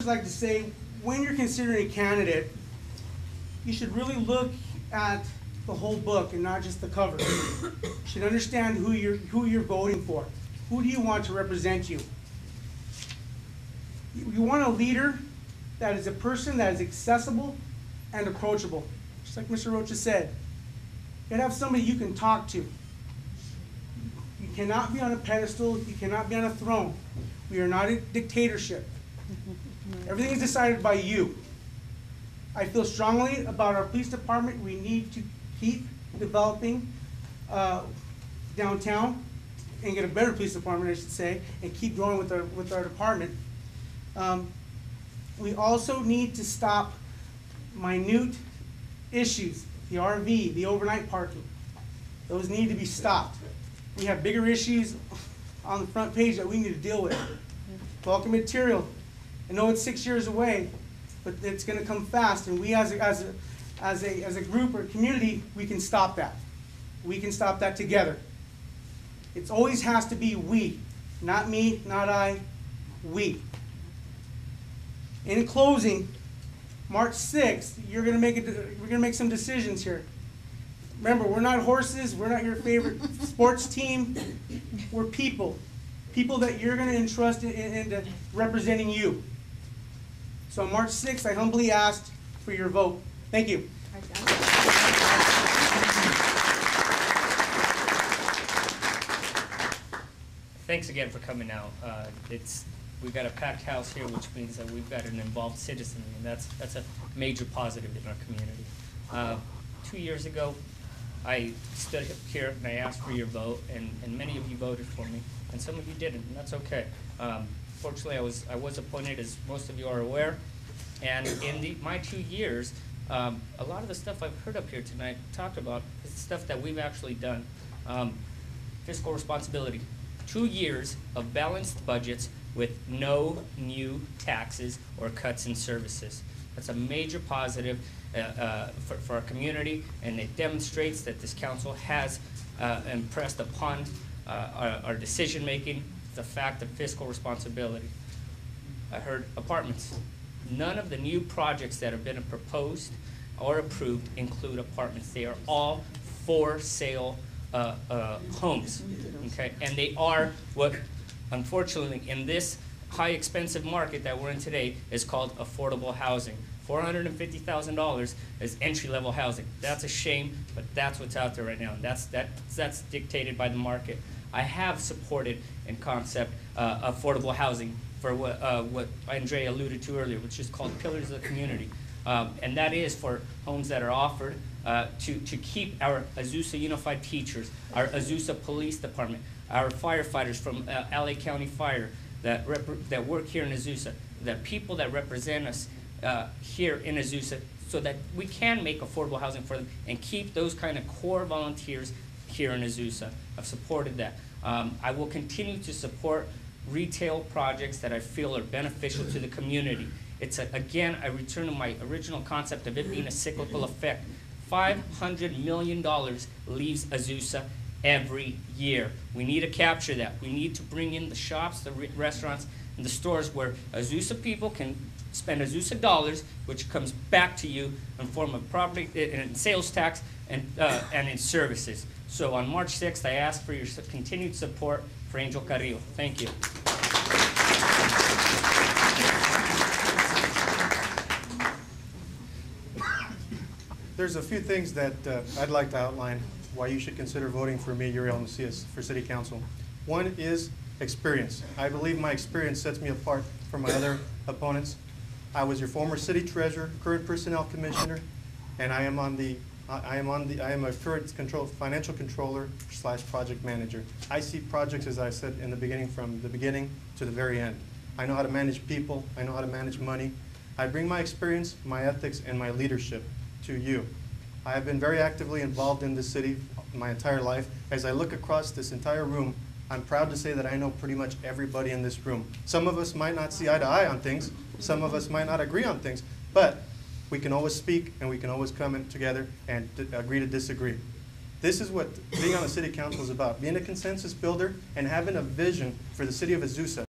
like to say, when you're considering a candidate, you should really look at the whole book and not just the cover. You should understand who you're voting for. Who do you want to represent you? You want a leader that is a person that is accessible and approachable. Just like Mr. Rocha said, you gotta have somebody you can talk to. You cannot be on a pedestal, you cannot be on a throne. We are not a dictatorship. Everything is decided by you. I feel strongly about our police department. We need to keep developing downtown and get a better police department, I should say, and keep growing with our department. We also need to stop minute issues, the RV, the overnight parking. Those need to be stopped. We have bigger issues on the front page that we need to deal with. Welcome material. I know it's 6 years away, but it's going to come fast, and we as a group or community, we can stop that. We can stop that together. It always has to be we, not me, not I, we. In closing, March 6th, we're going to make some decisions here. Remember, we're not horses, we're not your favorite sports team. We're people. People that you're going to entrust into representing you. So on March 6th, I humbly asked for your vote. Thank you. Thanks again for coming out. We've got a packed house here, which means that we've got an involved citizenry, and that's a major positive in our community. 2 years ago, I stood here and I asked for your vote, and many of you voted for me, and some of you didn't, and that's okay. Fortunately, I was appointed, as most of you are aware, and in my 2 years, a lot of the stuff I've heard up here tonight talked about is stuff that we've actually done. Fiscal responsibility. 2 years of balanced budgets with no new taxes or cuts in services. That's a major positive for our community, and it demonstrates that this council has impressed upon our decision making the fact of fiscal responsibility. I heard apartments. None of the new projects that have been proposed or approved include apartments. They are all for sale homes, okay? And they are what, unfortunately, in this high expensive market that we're in today is called affordable housing. $450,000 is entry-level housing. That's a shame, but that's what's out there right now. That's dictated by the market. I have supported in concept affordable housing for what Andrea alluded to earlier, which is called Pillars of the Community. And that is for homes that are offered to keep our Azusa Unified Teachers, our Azusa Police Department, our firefighters from LA County Fire that work here in Azusa, the people that represent us here in Azusa, so that we can make affordable housing for them and keep those kind of core volunteers here in Azusa. I've supported that. I will continue to support retail projects that I feel are beneficial to the community. It's again, I return to my original concept of it being a cyclical effect. $500 million leaves Azusa every year. We need to capture that. We need to bring in the shops, the restaurants, and the stores where Azusa people can spend Azusa dollars, which comes back to you in form of property and sales tax and in services. So on March 6th, I ask for your continued support for Angel Carrillo. Thank you. There's a few things that I'd like to outline why you should consider voting for me, Uriel Macias, for City Council. One is experience. I believe my experience sets me apart from my other opponents. I was your former city treasurer, current personnel commissioner, and I am a current financial controller / project manager. I see projects, as I said in the beginning, from the beginning to the very end. I know how to manage people. I know how to manage money. I bring my experience, my ethics, and my leadership to you. I have been very actively involved in this city my entire life. As I look across this entire room, I'm proud to say that I know pretty much everybody in this room. Some of us might not see eye to eye on things. Some of us might not agree on things. But we can always speak, and we can always come in together and agree to disagree. This is what being on the City Council is about, being a consensus builder and having a vision for the city of Azusa.